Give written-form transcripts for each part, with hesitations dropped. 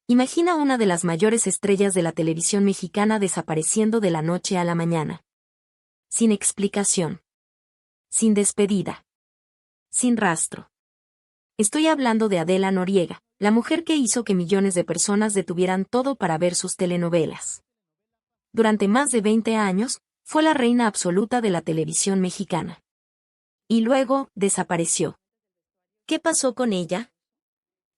Imagina una de las mayores estrellas de la televisión mexicana desapareciendo de la noche a la mañana. Sin explicación. Sin despedida. Sin rastro. Estoy hablando de Adela Noriega, la mujer que hizo que millones de personas detuvieran todo para ver sus telenovelas. Durante más de 20 años, fue la reina absoluta de la televisión mexicana. Y luego, desapareció. ¿Qué pasó con ella?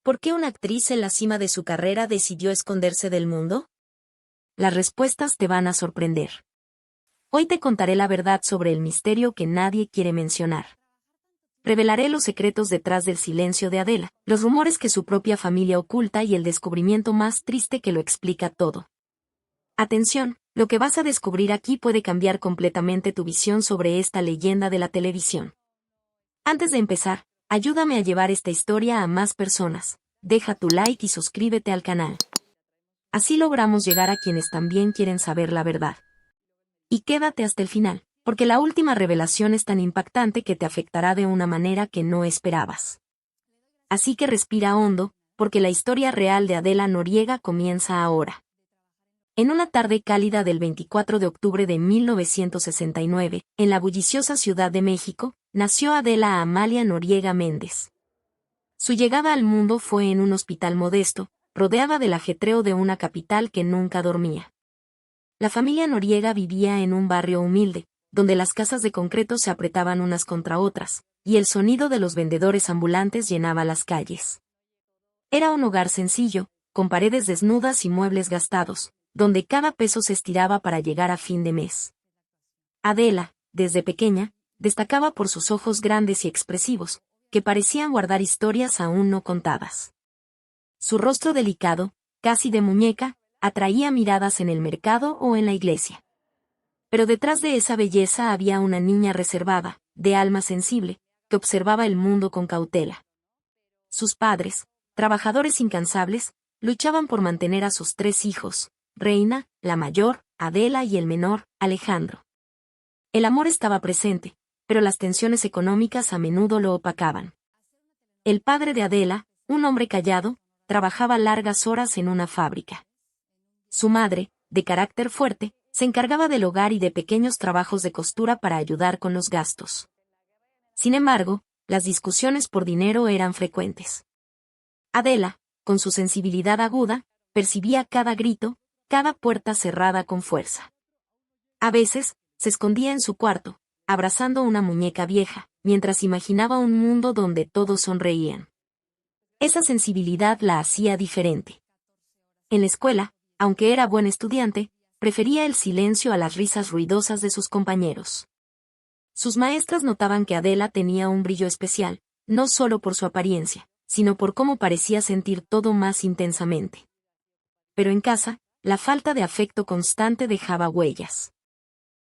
¿Por qué una actriz en la cima de su carrera decidió esconderse del mundo? Las respuestas te van a sorprender. Hoy te contaré la verdad sobre el misterio que nadie quiere mencionar. Revelaré los secretos detrás del silencio de Adela, los rumores que su propia familia oculta y el descubrimiento más triste que lo explica todo. Atención, lo que vas a descubrir aquí puede cambiar completamente tu visión sobre esta leyenda de la televisión. Antes de empezar, ayúdame a llevar esta historia a más personas. Deja tu like y suscríbete al canal. Así logramos llegar a quienes también quieren saber la verdad. Y quédate hasta el final, porque la última revelación es tan impactante que te afectará de una manera que no esperabas. Así que respira hondo, porque la historia real de Adela Noriega comienza ahora. En una tarde cálida del 24 de octubre de 1969, en la bulliciosa Ciudad de México, nació Adela Amalia Noriega Méndez. Su llegada al mundo fue en un hospital modesto, rodeada del ajetreo de una capital que nunca dormía. La familia Noriega vivía en un barrio humilde, donde las casas de concreto se apretaban unas contra otras, y el sonido de los vendedores ambulantes llenaba las calles. Era un hogar sencillo, con paredes desnudas y muebles gastados, donde cada peso se estiraba para llegar a fin de mes. Adela, desde pequeña, destacaba por sus ojos grandes y expresivos, que parecían guardar historias aún no contadas. Su rostro delicado, casi de muñeca, atraía miradas en el mercado o en la iglesia. Pero detrás de esa belleza había una niña reservada, de alma sensible, que observaba el mundo con cautela. Sus padres, trabajadores incansables, luchaban por mantener a sus 3 hijos, Reina, la mayor, Adela y el menor, Alejandro. El amor estaba presente, pero las tensiones económicas a menudo lo opacaban. El padre de Adela, un hombre callado, trabajaba largas horas en una fábrica. Su madre, de carácter fuerte, se encargaba del hogar y de pequeños trabajos de costura para ayudar con los gastos. Sin embargo, las discusiones por dinero eran frecuentes. Adela, con su sensibilidad aguda, percibía cada grito, cada puerta cerrada con fuerza. A veces, se escondía en su cuarto, abrazando una muñeca vieja, mientras imaginaba un mundo donde todos sonreían. Esa sensibilidad la hacía diferente. En la escuela, aunque era buen estudiante, prefería el silencio a las risas ruidosas de sus compañeros. Sus maestras notaban que Adela tenía un brillo especial, no solo por su apariencia, sino por cómo parecía sentir todo más intensamente. Pero en casa, la falta de afecto constante dejaba huellas.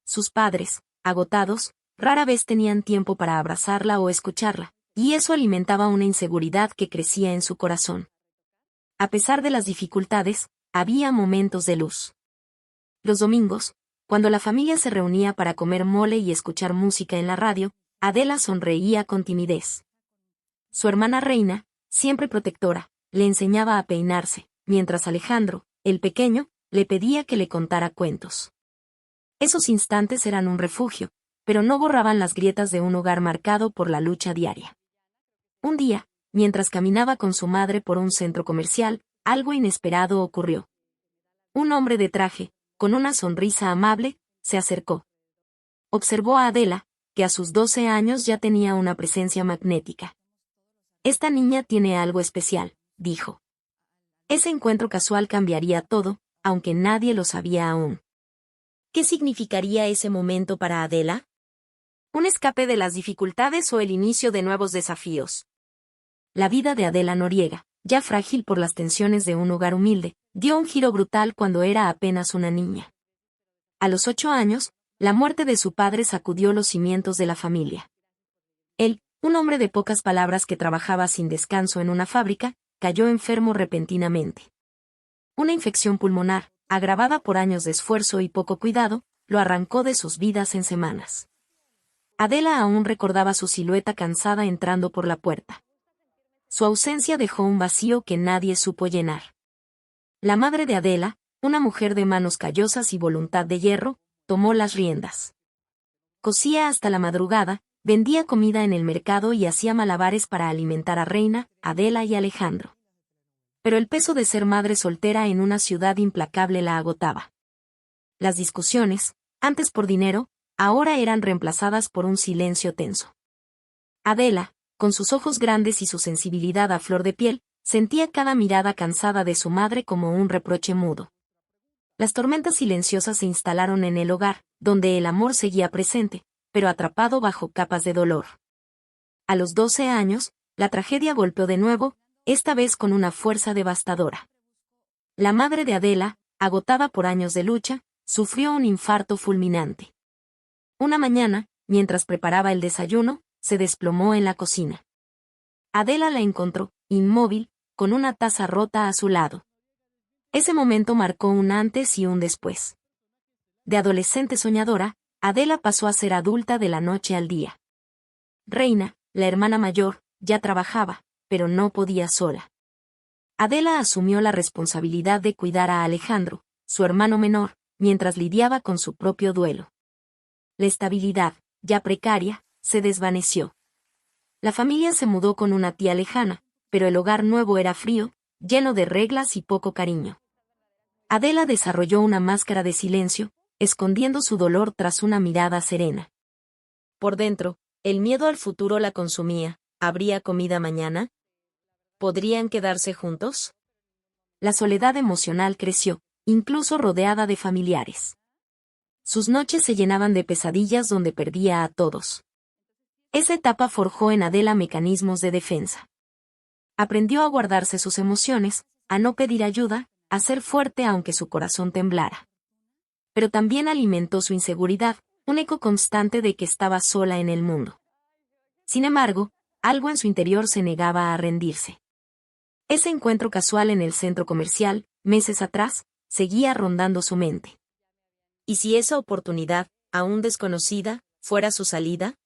Sus padres, agotados, rara vez tenían tiempo para abrazarla o escucharla, y eso alimentaba una inseguridad que crecía en su corazón. A pesar de las dificultades, había momentos de luz. Los domingos, cuando la familia se reunía para comer mole y escuchar música en la radio, Adela sonreía con timidez. Su hermana Reina, siempre protectora, le enseñaba a peinarse, mientras Alejandro, el pequeño, le pedía que le contara cuentos. Esos instantes eran un refugio, pero no borraban las grietas de un hogar marcado por la lucha diaria. Un día, mientras caminaba con su madre por un centro comercial, algo inesperado ocurrió. Un hombre de traje, con una sonrisa amable, se acercó. Observó a Adela, que a sus 12 años ya tenía una presencia magnética. «Esta niña tiene algo especial», dijo. Ese encuentro casual cambiaría todo, aunque nadie lo sabía aún. ¿Qué significaría ese momento para Adela? ¿Un escape de las dificultades o el inicio de nuevos desafíos? La vida de Adela Noriega, ya frágil por las tensiones de un hogar humilde, dio un giro brutal cuando era apenas una niña. A los 8 años, la muerte de su padre sacudió los cimientos de la familia. Él, un hombre de pocas palabras que trabajaba sin descanso en una fábrica, cayó enfermo repentinamente. Una infección pulmonar, agravada por años de esfuerzo y poco cuidado, lo arrancó de sus vidas en semanas. Adela aún recordaba su silueta cansada entrando por la puerta. Su ausencia dejó un vacío que nadie supo llenar. La madre de Adela, una mujer de manos callosas y voluntad de hierro, tomó las riendas. Cosía hasta la madrugada, vendía comida en el mercado y hacía malabares para alimentar a Reina, Adela y Alejandro. Pero el peso de ser madre soltera en una ciudad implacable la agotaba. Las discusiones, antes por dinero, ahora eran reemplazadas por un silencio tenso. Adela, con sus ojos grandes y su sensibilidad a flor de piel, sentía cada mirada cansada de su madre como un reproche mudo. Las tormentas silenciosas se instalaron en el hogar, donde el amor seguía presente, pero atrapado bajo capas de dolor. A los 12 años, la tragedia golpeó de nuevo, esta vez con una fuerza devastadora. La madre de Adela, agotada por años de lucha, sufrió un infarto fulminante. Una mañana, mientras preparaba el desayuno, se desplomó en la cocina. Adela la encontró, inmóvil, con una taza rota a su lado. Ese momento marcó un antes y un después. De adolescente soñadora, Adela pasó a ser adulta de la noche al día. Reina, la hermana mayor, ya trabajaba, pero no podía sola. Adela asumió la responsabilidad de cuidar a Alejandro, su hermano menor, mientras lidiaba con su propio duelo. La estabilidad, ya precaria, se desvaneció. La familia se mudó con una tía lejana, pero el hogar nuevo era frío, lleno de reglas y poco cariño. Adela desarrolló una máscara de silencio, escondiendo su dolor tras una mirada serena. Por dentro, el miedo al futuro la consumía. ¿Habría comida mañana? ¿Podrían quedarse juntos? La soledad emocional creció, incluso rodeada de familiares. Sus noches se llenaban de pesadillas donde perdía a todos. Esa etapa forjó en Adela mecanismos de defensa. Aprendió a guardarse sus emociones, a no pedir ayuda, a ser fuerte aunque su corazón temblara. Pero también alimentó su inseguridad, un eco constante de que estaba sola en el mundo. Sin embargo, algo en su interior se negaba a rendirse. Ese encuentro casual en el centro comercial, meses atrás, seguía rondando su mente. ¿Y si esa oportunidad, aún desconocida, fuera su salida?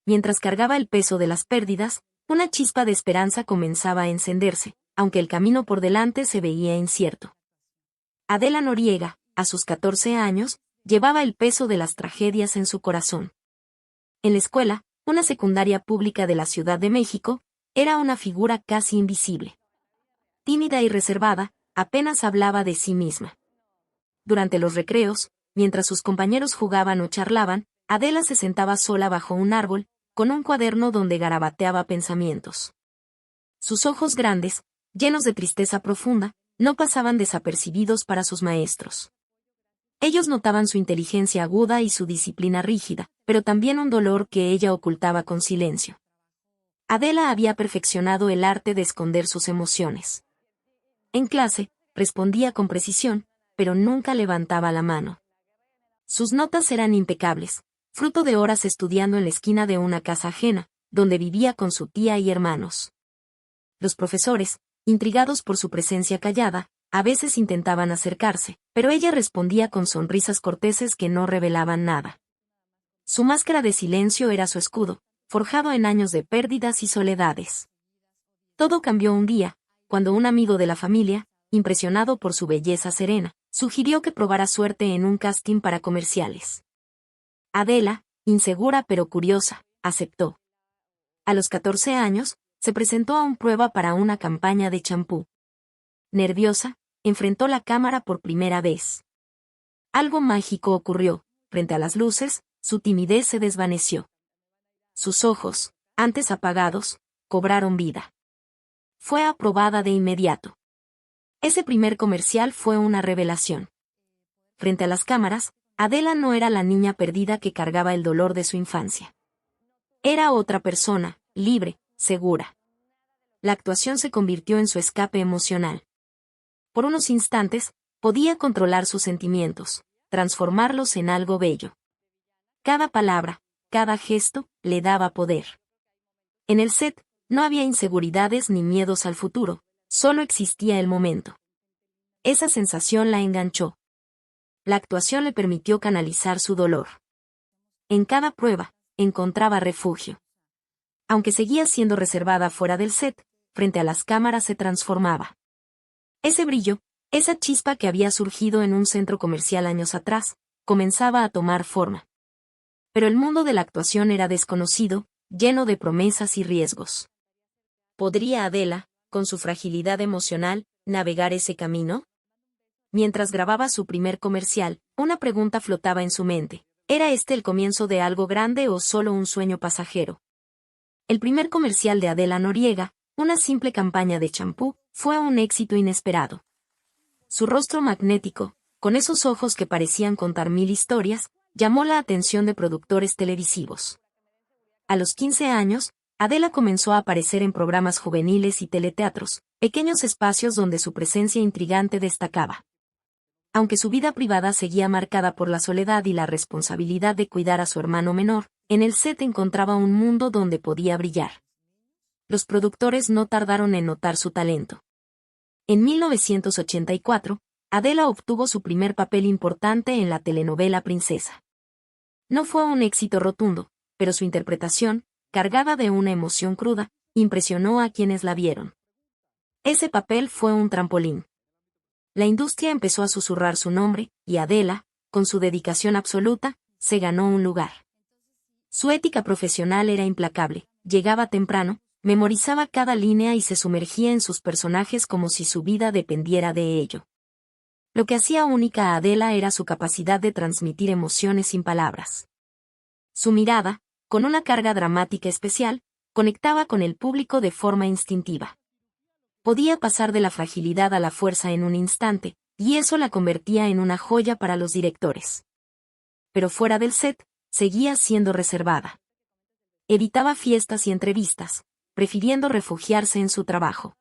Mientras cargaba el peso de las pérdidas, una chispa de esperanza comenzaba a encenderse, aunque el camino por delante se veía incierto. Adela Noriega, a sus 14 años, llevaba el peso de las tragedias en su corazón. En la escuela, una secundaria pública de la Ciudad de México, era una figura casi invisible. Tímida y reservada, apenas hablaba de sí misma. Durante los recreos, mientras sus compañeros jugaban o charlaban, Adela se sentaba sola bajo un árbol, con un cuaderno donde garabateaba pensamientos. Sus ojos grandes, llenos de tristeza profunda, no pasaban desapercibidos para sus maestros. Ellos notaban su inteligencia aguda y su disciplina rígida, pero también un dolor que ella ocultaba con silencio. Adela había perfeccionado el arte de esconder sus emociones. En clase, respondía con precisión, pero nunca levantaba la mano. Sus notas eran impecables, fruto de horas estudiando en la esquina de una casa ajena, donde vivía con su tía y hermanos. Los profesores, intrigados por su presencia callada, a veces intentaban acercarse, pero ella respondía con sonrisas corteses que no revelaban nada. Su máscara de silencio era su escudo, forjado en años de pérdidas y soledades. Todo cambió un día, cuando un amigo de la familia, impresionado por su belleza serena, sugirió que probara suerte en un casting para comerciales. Adela, insegura pero curiosa, aceptó. A los 14 años, se presentó a una prueba para una campaña de champú. Nerviosa, enfrentó la cámara por primera vez. Algo mágico ocurrió, frente a las luces, su timidez se desvaneció. Sus ojos, antes apagados, cobraron vida. Fue aprobada de inmediato. Ese primer comercial fue una revelación. Frente a las cámaras, Adela no era la niña perdida que cargaba el dolor de su infancia. Era otra persona, libre, segura. La actuación se convirtió en su escape emocional. Por unos instantes, podía controlar sus sentimientos, transformarlos en algo bello. Cada palabra, cada gesto, le daba poder. En el set, no había inseguridades ni miedos al futuro, solo existía el momento. Esa sensación la enganchó. La actuación le permitió canalizar su dolor. En cada prueba, encontraba refugio. Aunque seguía siendo reservada fuera del set, frente a las cámaras se transformaba. Ese brillo, Esa chispa que había surgido en un centro comercial años atrás, comenzaba a tomar forma. Pero el mundo de la actuación era desconocido, lleno de promesas y riesgos. ¿Podría Adela, con su fragilidad emocional, navegar ese camino? Mientras grababa su primer comercial, una pregunta flotaba en su mente. ¿Era este el comienzo de algo grande o solo un sueño pasajero? El primer comercial de Adela Noriega, una simple campaña de champú, fue un éxito inesperado. Su rostro magnético, con esos ojos que parecían contar 1000 historias, llamó la atención de productores televisivos. A los 15 años, Adela comenzó a aparecer en programas juveniles y teleteatros, pequeños espacios donde su presencia intrigante destacaba. Aunque su vida privada seguía marcada por la soledad y la responsabilidad de cuidar a su hermano menor, en el set encontraba un mundo donde podía brillar. Los productores no tardaron en notar su talento. En 1984, Adela obtuvo su primer papel importante en la telenovela Princesa. No fue un éxito rotundo, pero su interpretación, cargada de una emoción cruda, impresionó a quienes la vieron. Ese papel fue un trampolín. La industria empezó a susurrar su nombre, y Adela, con su dedicación absoluta, se ganó un lugar. Su ética profesional era implacable, llegaba temprano, memorizaba cada línea y se sumergía en sus personajes como si su vida dependiera de ello. Lo que hacía única a Adela era su capacidad de transmitir emociones sin palabras. Su mirada, con una carga dramática especial, conectaba con el público de forma instintiva. Podía pasar de la fragilidad a la fuerza en un instante, y eso la convertía en una joya para los directores. Pero fuera del set, seguía siendo reservada. Evitaba fiestas y entrevistas, prefiriendo refugiarse en su trabajo.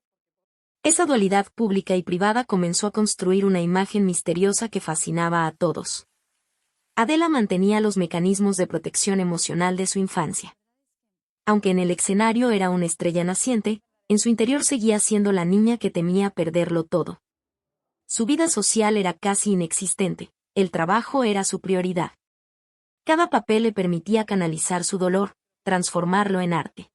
Esa dualidad pública y privada comenzó a construir una imagen misteriosa que fascinaba a todos. Adela mantenía los mecanismos de protección emocional de su infancia. Aunque en el escenario era una estrella naciente, en su interior seguía siendo la niña que temía perderlo todo. Su vida social era casi inexistente, el trabajo era su prioridad. Cada papel le permitía canalizar su dolor, transformarlo en arte.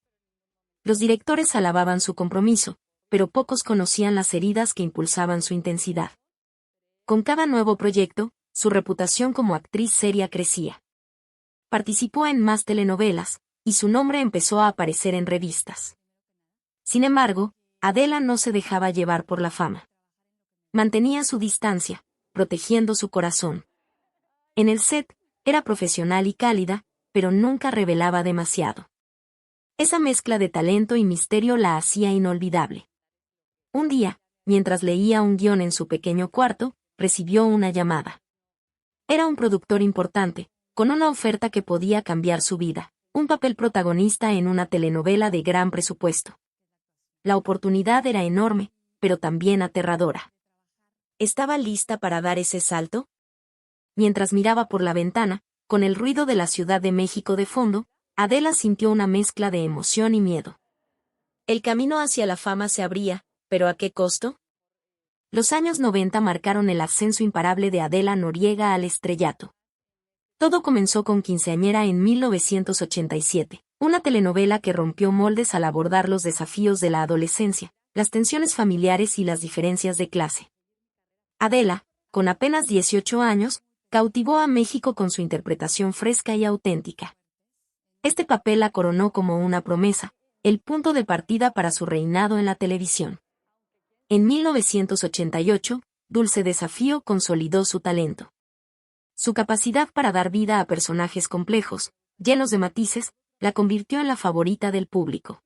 Los directores alababan su compromiso, pero pocos conocían las heridas que impulsaban su intensidad. Con cada nuevo proyecto, su reputación como actriz seria crecía. Participó en más telenovelas, y su nombre empezó a aparecer en revistas. Sin embargo, Adela no se dejaba llevar por la fama. Mantenía su distancia, protegiendo su corazón. En el set, era profesional y cálida, pero nunca revelaba demasiado. Esa mezcla de talento y misterio la hacía inolvidable. Un día, mientras leía un guión en su pequeño cuarto, recibió una llamada. Era un productor importante, con una oferta que podía cambiar su vida, un papel protagonista en una telenovela de gran presupuesto. La oportunidad era enorme, pero también aterradora. ¿Estaba lista para dar ese salto? Mientras miraba por la ventana, con el ruido de la Ciudad de México de fondo, Adela sintió una mezcla de emoción y miedo. El camino hacia la fama se abría, ¿pero a qué costo? Los años 90 marcaron el ascenso imparable de Adela Noriega al estrellato. Todo comenzó con Quinceañera en 1987, una telenovela que rompió moldes al abordar los desafíos de la adolescencia, las tensiones familiares y las diferencias de clase. Adela, con apenas 18 años, cautivó a México con su interpretación fresca y auténtica. Este papel la coronó como una promesa, el punto de partida para su reinado en la televisión. En 1988, Dulce Desafío consolidó su talento. Su capacidad para dar vida a personajes complejos, llenos de matices, la convirtió en la favorita del público.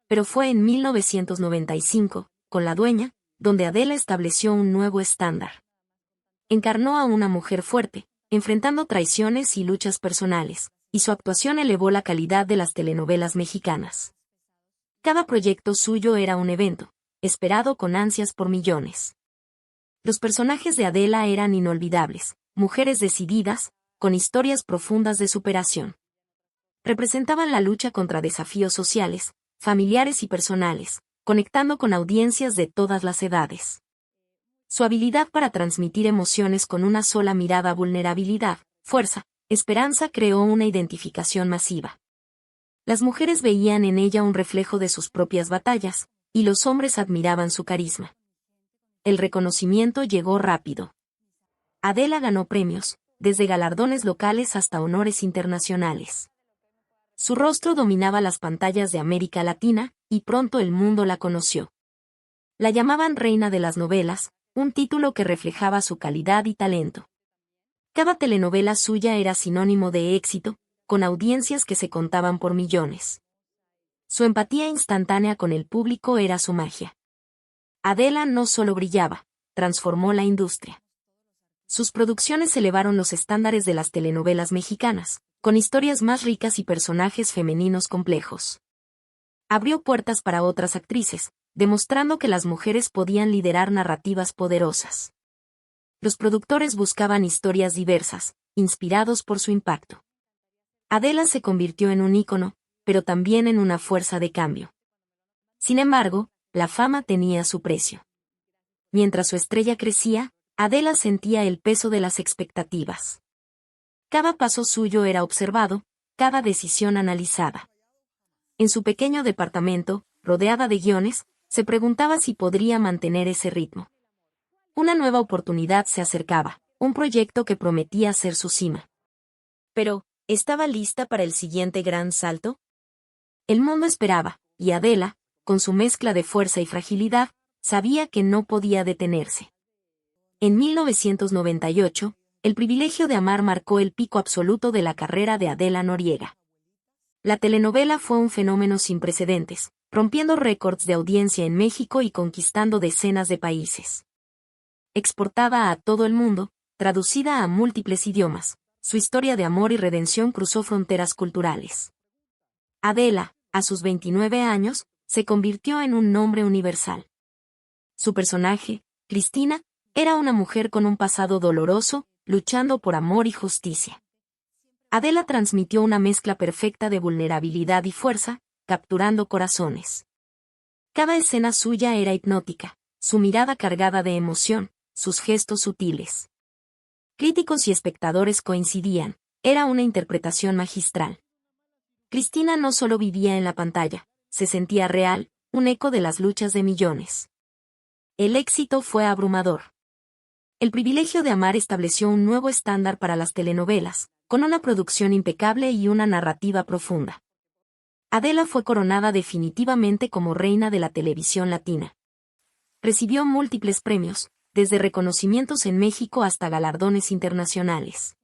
Pero fue en 1995, con La Dueña, donde Adela estableció un nuevo estándar. Encarnó a una mujer fuerte, enfrentando traiciones y luchas personales, y su actuación elevó la calidad de las telenovelas mexicanas. Cada proyecto suyo era un evento, esperado con ansias por millones. Los personajes de Adela eran inolvidables, mujeres decididas, con historias profundas de superación. Representaban la lucha contra desafíos sociales, familiares y personales, conectando con audiencias de todas las edades. Su habilidad para transmitir emociones con una sola mirada, vulnerabilidad, fuerza, esperanza creó una identificación masiva. Las mujeres veían en ella un reflejo de sus propias batallas, y los hombres admiraban su carisma. el reconocimiento llegó rápido. Adela ganó premios, desde galardones locales hasta honores internacionales. Su rostro dominaba las pantallas de América Latina, y pronto el mundo la conoció. La llamaban reina de las novelas, un título que reflejaba su calidad y talento. Cada telenovela suya era sinónimo de éxito, con audiencias que se contaban por millones. Su empatía instantánea con el público era su magia. Adela no solo brillaba, transformó la industria. Sus producciones elevaron los estándares de las telenovelas mexicanas, con historias más ricas y personajes femeninos complejos. Abrió puertas para otras actrices, demostrando que las mujeres podían liderar narrativas poderosas. Los productores buscaban historias diversas, inspirados por su impacto. Adela se convirtió en un ícono, pero también en una fuerza de cambio. Sin embargo, la fama tenía su precio. Mientras su estrella crecía, Adela sentía el peso de las expectativas. Cada paso suyo era observado, cada decisión analizada. En su pequeño departamento, rodeada de guiones, se preguntaba si podría mantener ese ritmo. Una nueva oportunidad se acercaba, un proyecto que prometía ser su cima. Pero, ¿estaba lista para el siguiente gran salto? El mundo esperaba, y Adela, con su mezcla de fuerza y fragilidad, sabía que no podía detenerse. En 1998, El privilegio de amar marcó el pico absoluto de la carrera de Adela Noriega. La telenovela fue un fenómeno sin precedentes, rompiendo récords de audiencia en México y conquistando decenas de países. Exportada a todo el mundo, traducida a múltiples idiomas, su historia de amor y redención cruzó fronteras culturales. Adela, a sus 29 años, se convirtió en un nombre universal. Su personaje, Cristina, era una mujer con un pasado doloroso, luchando por amor y justicia. Adela transmitió una mezcla perfecta de vulnerabilidad y fuerza, capturando corazones. Cada escena suya era hipnótica, su mirada cargada de emoción, sus gestos sutiles. Críticos y espectadores coincidían, era una interpretación magistral. Cristina no solo vivía en la pantalla, se sentía real, un eco de las luchas de millones. El éxito fue abrumador. El privilegio de amar estableció un nuevo estándar para las telenovelas, con una producción impecable y una narrativa profunda. Adela fue coronada definitivamente como reina de la televisión latina. Recibió múltiples premios, desde reconocimientos en México hasta galardones internacionales.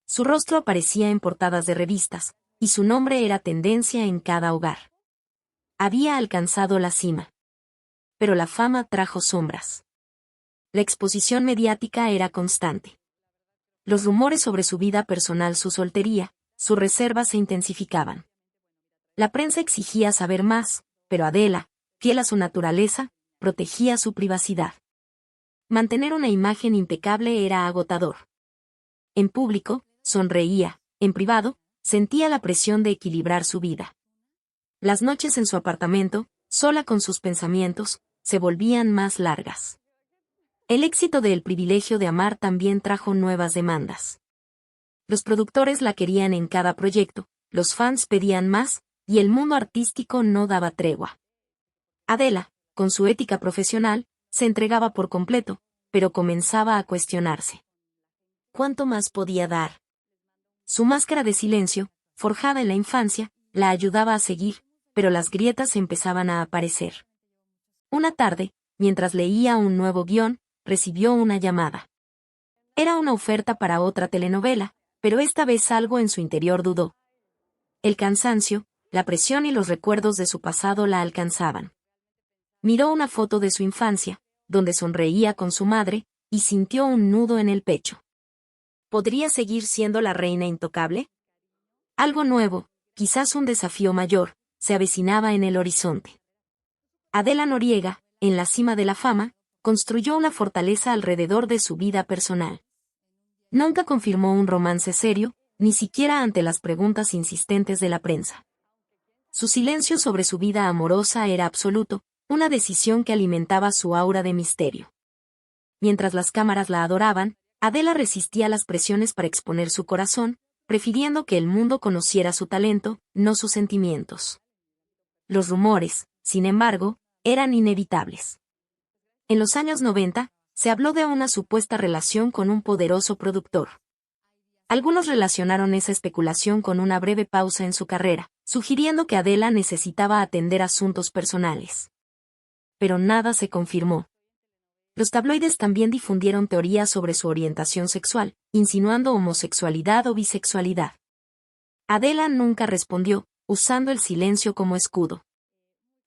Su rostro aparecía en portadas de revistas, y su nombre era tendencia en cada hogar. Había alcanzado la cima. Pero la fama trajo sombras. La exposición mediática era constante. Los rumores sobre su vida personal, su soltería, sus reservas se intensificaban. La prensa exigía saber más, pero Adela, fiel a su naturaleza, protegía su privacidad. Mantener una imagen impecable era agotador. En público, sonreía, en privado, sentía la presión de equilibrar su vida. Las noches en su apartamento, sola con sus pensamientos, se volvían más largas. El éxito de El privilegio de amar también trajo nuevas demandas. Los productores la querían en cada proyecto, los fans pedían más, y el mundo artístico no daba tregua. Adela, con su ética profesional, se entregaba por completo, pero comenzaba a cuestionarse. ¿Cuánto más podía dar? Su máscara de silencio, forjada en la infancia, la ayudaba a seguir, pero las grietas empezaban a aparecer. Una tarde, mientras leía un nuevo guión, recibió una llamada. Era una oferta para otra telenovela, pero esta vez algo en su interior dudó. El cansancio, la presión y los recuerdos de su pasado la alcanzaban. Miró una foto de su infancia, donde sonreía con su madre, y sintió un nudo en el pecho. ¿Podría seguir siendo la reina intocable? Algo nuevo, quizás un desafío mayor, se avecinaba en el horizonte. Adela Noriega, en la cima de la fama, construyó una fortaleza alrededor de su vida personal. Nunca confirmó un romance serio, ni siquiera ante las preguntas insistentes de la prensa. Su silencio sobre su vida amorosa era absoluto, una decisión que alimentaba su aura de misterio. Mientras las cámaras la adoraban, Adela resistía las presiones para exponer su corazón, prefiriendo que el mundo conociera su talento, no sus sentimientos. Los rumores, sin embargo, eran inevitables. En los años 90, se habló de una supuesta relación con un poderoso productor. Algunos relacionaron esa especulación con una breve pausa en su carrera, sugiriendo que Adela necesitaba atender asuntos personales. Pero nada se confirmó. Los tabloides también difundieron teorías sobre su orientación sexual, insinuando homosexualidad o bisexualidad. Adela nunca respondió, usando el silencio como escudo.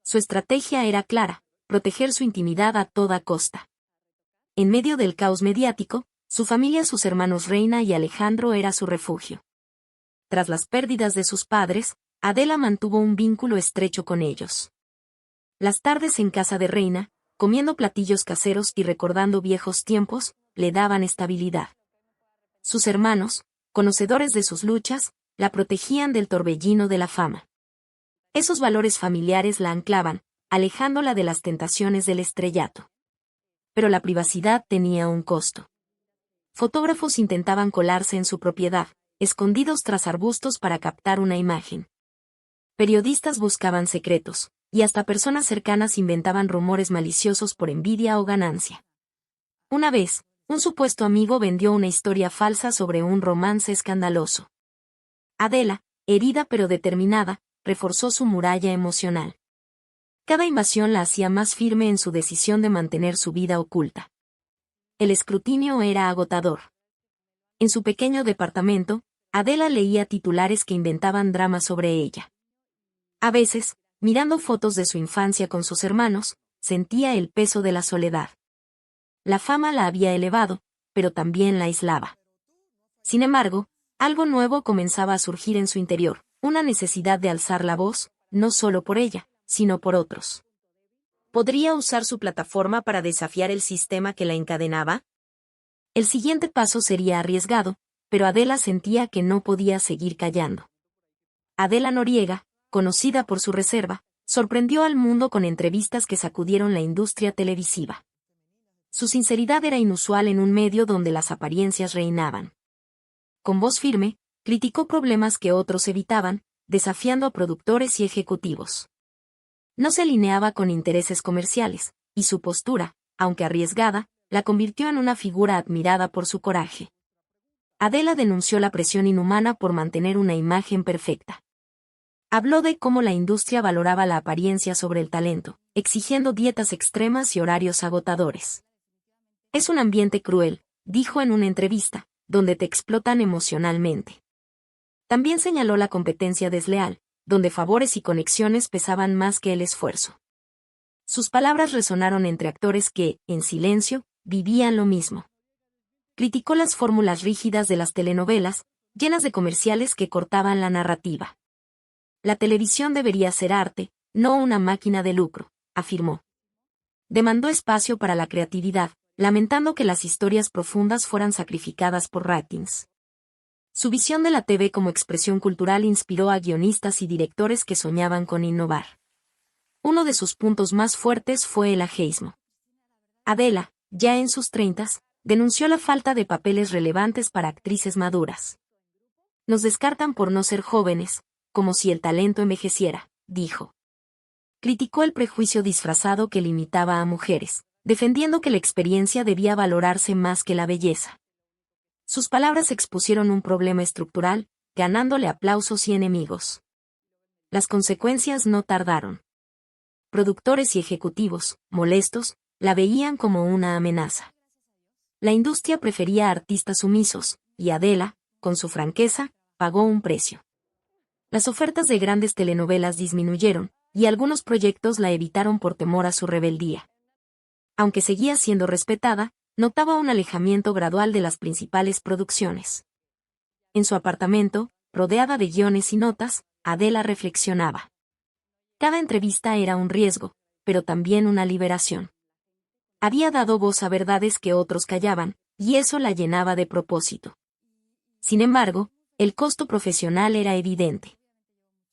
Su estrategia era clara: proteger su intimidad a toda costa. En medio del caos mediático, su familia, sus hermanos Reina y Alejandro, era su refugio. Tras las pérdidas de sus padres, Adela mantuvo un vínculo estrecho con ellos. Las tardes en casa de Reina, comiendo platillos caseros y recordando viejos tiempos, le daban estabilidad. Sus hermanos, conocedores de sus luchas, la protegían del torbellino de la fama. Esos valores familiares la anclaban, alejándola de las tentaciones del estrellato. Pero la privacidad tenía un costo. Fotógrafos intentaban colarse en su propiedad, escondidos tras arbustos para captar una imagen. Periodistas buscaban secretos, y hasta personas cercanas inventaban rumores maliciosos por envidia o ganancia. Una vez, un supuesto amigo vendió una historia falsa sobre un romance escandaloso. Adela, herida pero determinada, reforzó su muralla emocional. Cada invasión la hacía más firme en su decisión de mantener su vida oculta. El escrutinio era agotador. En su pequeño departamento, Adela leía titulares que inventaban dramas sobre ella. A veces, mirando fotos de su infancia con sus hermanos, sentía el peso de la soledad. La fama la había elevado, pero también la aislaba. Sin embargo, algo nuevo comenzaba a surgir en su interior, una necesidad de alzar la voz, no solo por ella, sino por otros. ¿Podría usar su plataforma para desafiar el sistema que la encadenaba? El siguiente paso sería arriesgado, pero Adela sentía que no podía seguir callando. Adela Noriega, conocida por su reserva, sorprendió al mundo con entrevistas que sacudieron la industria televisiva. Su sinceridad era inusual en un medio donde las apariencias reinaban. Con voz firme, criticó problemas que otros evitaban, desafiando a productores y ejecutivos. No se alineaba con intereses comerciales, y su postura, aunque arriesgada, la convirtió en una figura admirada por su coraje. Adela denunció la presión inhumana por mantener una imagen perfecta. Habló de cómo la industria valoraba la apariencia sobre el talento, exigiendo dietas extremas y horarios agotadores. Es un ambiente cruel, dijo en una entrevista, donde te explotan emocionalmente. También señaló la competencia desleal, donde favores y conexiones pesaban más que el esfuerzo. Sus palabras resonaron entre actores que, en silencio, vivían lo mismo. Criticó las fórmulas rígidas de las telenovelas, llenas de comerciales que cortaban la narrativa. La televisión debería ser arte, no una máquina de lucro, afirmó. Demandó espacio para la creatividad, lamentando que las historias profundas fueran sacrificadas por ratings. Su visión de la TV como expresión cultural inspiró a guionistas y directores que soñaban con innovar. Uno de sus puntos más fuertes fue el ageísmo. Adela, ya en sus 30, denunció la falta de papeles relevantes para actrices maduras. Nos descartan por no ser jóvenes, como si el talento envejeciera, dijo. Criticó el prejuicio disfrazado que limitaba a mujeres, defendiendo que la experiencia debía valorarse más que la belleza. Sus palabras expusieron un problema estructural, ganándole aplausos y enemigos. Las consecuencias no tardaron. Productores y ejecutivos, molestos, la veían como una amenaza. La industria prefería artistas sumisos, y Adela, con su franqueza, pagó un precio. Las ofertas de grandes telenovelas disminuyeron, y algunos proyectos la evitaron por temor a su rebeldía. Aunque seguía siendo respetada, notaba un alejamiento gradual de las principales producciones. En su apartamento, rodeada de guiones y notas, Adela reflexionaba. Cada entrevista era un riesgo, pero también una liberación. Había dado voz a verdades que otros callaban, y eso la llenaba de propósito. Sin embargo, el costo profesional era evidente.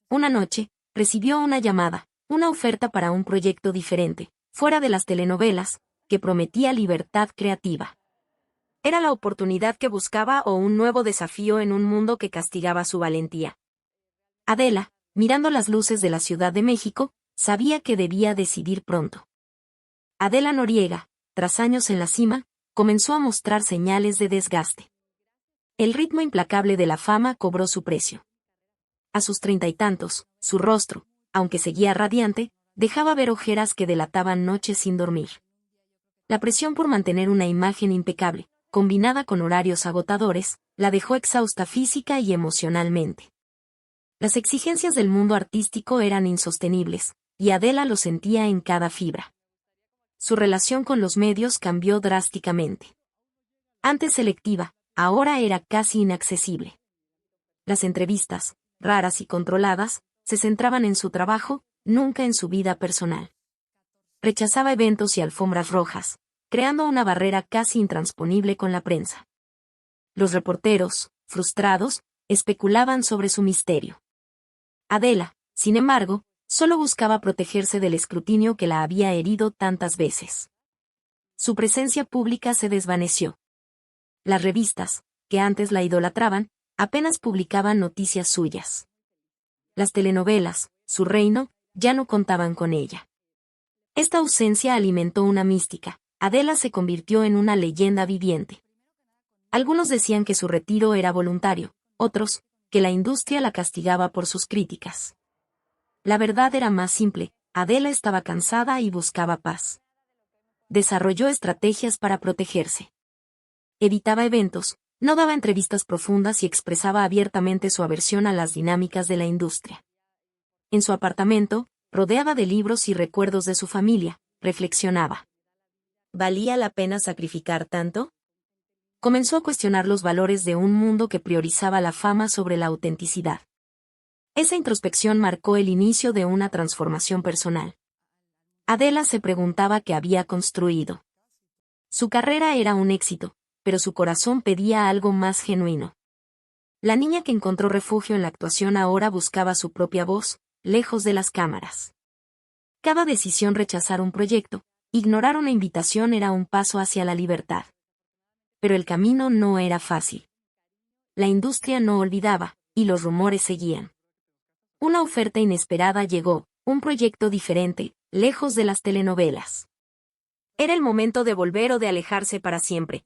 Una noche, recibió una llamada, una oferta para un proyecto diferente, fuera de las telenovelas, que prometía libertad creativa. ¿Era la oportunidad que buscaba o un nuevo desafío en un mundo que castigaba su valentía? Adela, mirando las luces de la Ciudad de México, sabía que debía decidir pronto. Adela Noriega, tras años en la cima, comenzó a mostrar señales de desgaste. El ritmo implacable de la fama cobró su precio. A sus 30 y tantos, su rostro, aunque seguía radiante, dejaba ver ojeras que delataban noches sin dormir. La presión por mantener una imagen impecable, combinada con horarios agotadores, la dejó exhausta física y emocionalmente. Las exigencias del mundo artístico eran insostenibles, y Adela lo sentía en cada fibra. Su relación con los medios cambió drásticamente. Antes selectiva, ahora era casi inaccesible. Las entrevistas, raras y controladas, se centraban en su trabajo, nunca en su vida personal. Rechazaba eventos y alfombras rojas, creando una barrera casi intransponible con la prensa. Los reporteros, frustrados, especulaban sobre su misterio. Adela, sin embargo, solo buscaba protegerse del escrutinio que la había herido tantas veces. Su presencia pública se desvaneció. Las revistas, que antes la idolatraban, apenas publicaban noticias suyas. Las telenovelas, su reino, ya no contaban con ella. Esta ausencia alimentó una mística. Adela se convirtió en una leyenda viviente. Algunos decían que su retiro era voluntario, otros, que la industria la castigaba por sus críticas. La verdad era más simple, Adela estaba cansada y buscaba paz. Desarrolló estrategias para protegerse. Evitaba eventos, no daba entrevistas profundas y expresaba abiertamente su aversión a las dinámicas de la industria. En su apartamento, rodeada de libros y recuerdos de su familia, reflexionaba. ¿Valía la pena sacrificar tanto? Comenzó a cuestionar los valores de un mundo que priorizaba la fama sobre la autenticidad. Esa introspección marcó el inicio de una transformación personal. Adela se preguntaba qué había construido. Su carrera era un éxito, pero su corazón pedía algo más genuino. La niña que encontró refugio en la actuación ahora buscaba su propia voz, lejos de las cámaras. Cada decisión rechazar un proyecto, ignorar una invitación era un paso hacia la libertad. Pero el camino no era fácil. La industria no olvidaba, y los rumores seguían. Una oferta inesperada llegó, un proyecto diferente, lejos de las telenovelas. Era el momento de volver o de alejarse para siempre.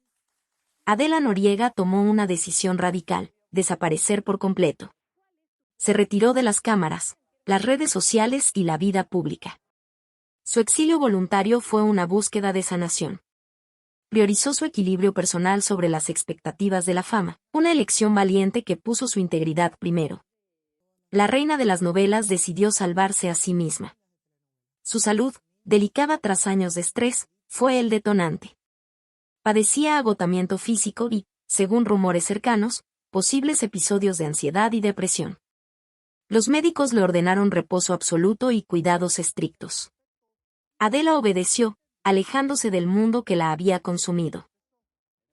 Adela Noriega tomó una decisión radical, desaparecer por completo. Se retiró de las cámaras, las redes sociales y la vida pública. Su exilio voluntario fue una búsqueda de sanación. Priorizó su equilibrio personal sobre las expectativas de la fama, una elección valiente que puso su integridad primero. La reina de las novelas decidió salvarse a sí misma. Su salud, delicada tras años de estrés, fue el detonante. Padecía agotamiento físico y, según rumores cercanos, posibles episodios de ansiedad y depresión. Los médicos le ordenaron reposo absoluto y cuidados estrictos. Adela obedeció, alejándose del mundo que la había consumido.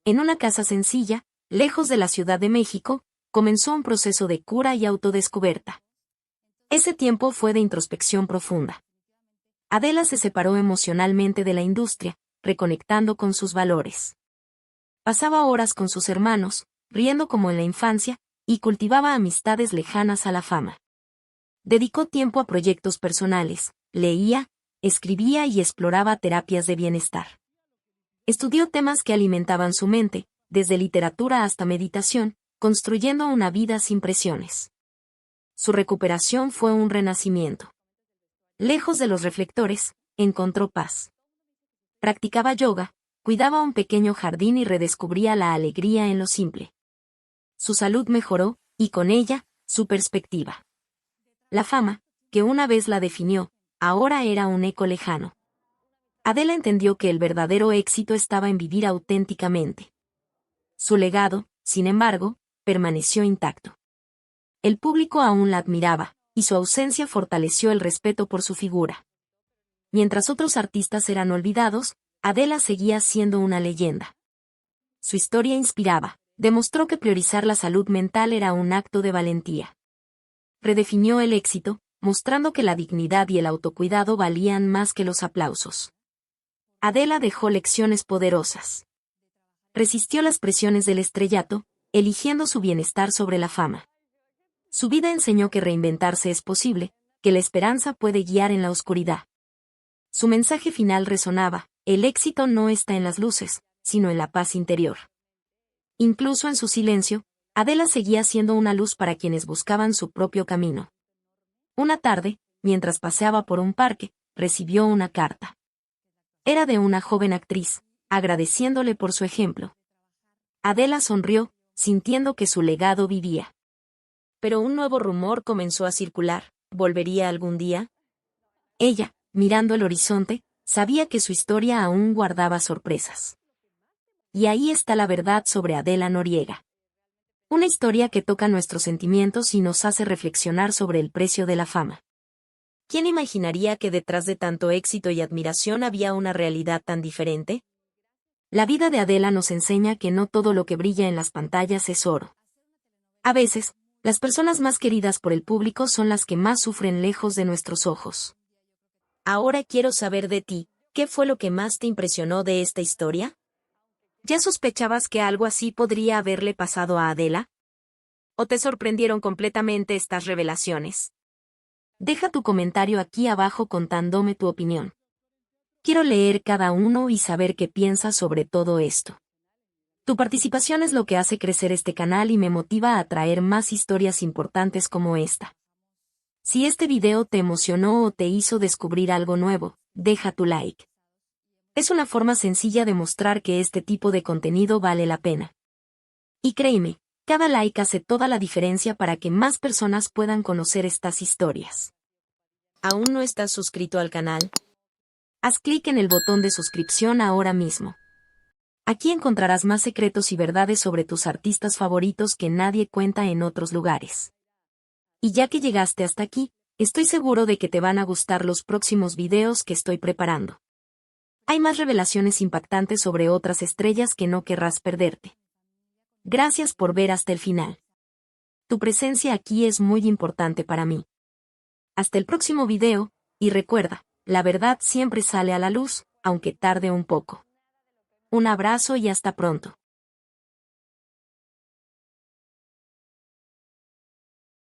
En una casa sencilla, lejos de la Ciudad de México, comenzó un proceso de cura y autodescubierta. Ese tiempo fue de introspección profunda. Adela se separó emocionalmente de la industria, reconectando con sus valores. Pasaba horas con sus hermanos, riendo como en la infancia, y cultivaba amistades lejanas a la fama. Dedicó tiempo a proyectos personales, leía, escribía y exploraba terapias de bienestar. Estudió temas que alimentaban su mente, desde literatura hasta meditación, construyendo una vida sin presiones. Su recuperación fue un renacimiento. Lejos de los reflectores, encontró paz. Practicaba yoga, cuidaba un pequeño jardín y redescubría la alegría en lo simple. Su salud mejoró, y con ella, su perspectiva. La fama, que una vez la definió, ahora era un eco lejano. Adela entendió que el verdadero éxito estaba en vivir auténticamente. Su legado, sin embargo, permaneció intacto. El público aún la admiraba, y su ausencia fortaleció el respeto por su figura. Mientras otros artistas eran olvidados, Adela seguía siendo una leyenda. Su historia inspiraba, demostró que priorizar la salud mental era un acto de valentía. Redefinió el éxito, mostrando que la dignidad y el autocuidado valían más que los aplausos. Adela dejó lecciones poderosas. Resistió las presiones del estrellato, eligiendo su bienestar sobre la fama. Su vida enseñó que reinventarse es posible, que la esperanza puede guiar en la oscuridad. Su mensaje final resonaba: el éxito no está en las luces, sino en la paz interior. Incluso en su silencio, Adela seguía siendo una luz para quienes buscaban su propio camino. Una tarde, mientras paseaba por un parque, recibió una carta. Era de una joven actriz, agradeciéndole por su ejemplo. Adela sonrió, sintiendo que su legado vivía. Pero un nuevo rumor comenzó a circular. ¿Volvería algún día? Ella, mirando el horizonte, sabía que su historia aún guardaba sorpresas. Y ahí está la verdad sobre Adela Noriega. Una historia que toca nuestros sentimientos y nos hace reflexionar sobre el precio de la fama. ¿Quién imaginaría que detrás de tanto éxito y admiración había una realidad tan diferente? La vida de Adela nos enseña que no todo lo que brilla en las pantallas es oro. A veces, las personas más queridas por el público son las que más sufren lejos de nuestros ojos. Ahora quiero saber de ti, ¿qué fue lo que más te impresionó de esta historia? ¿Ya sospechabas que algo así podría haberle pasado a Adela? ¿O te sorprendieron completamente estas revelaciones? Deja tu comentario aquí abajo contándome tu opinión. Quiero leer cada uno y saber qué piensas sobre todo esto. Tu participación es lo que hace crecer este canal y me motiva a traer más historias importantes como esta. Si este video te emocionó o te hizo descubrir algo nuevo, deja tu like. Es una forma sencilla de mostrar que este tipo de contenido vale la pena. Y créeme, cada like hace toda la diferencia para que más personas puedan conocer estas historias. ¿Aún no estás suscrito al canal? Haz clic en el botón de suscripción ahora mismo. Aquí encontrarás más secretos y verdades sobre tus artistas favoritos que nadie cuenta en otros lugares. Y ya que llegaste hasta aquí, estoy seguro de que te van a gustar los próximos videos que estoy preparando. Hay más revelaciones impactantes sobre otras estrellas que no querrás perderte. Gracias por ver hasta el final. Tu presencia aquí es muy importante para mí. Hasta el próximo video, y recuerda, la verdad siempre sale a la luz, aunque tarde un poco. Un abrazo y hasta pronto.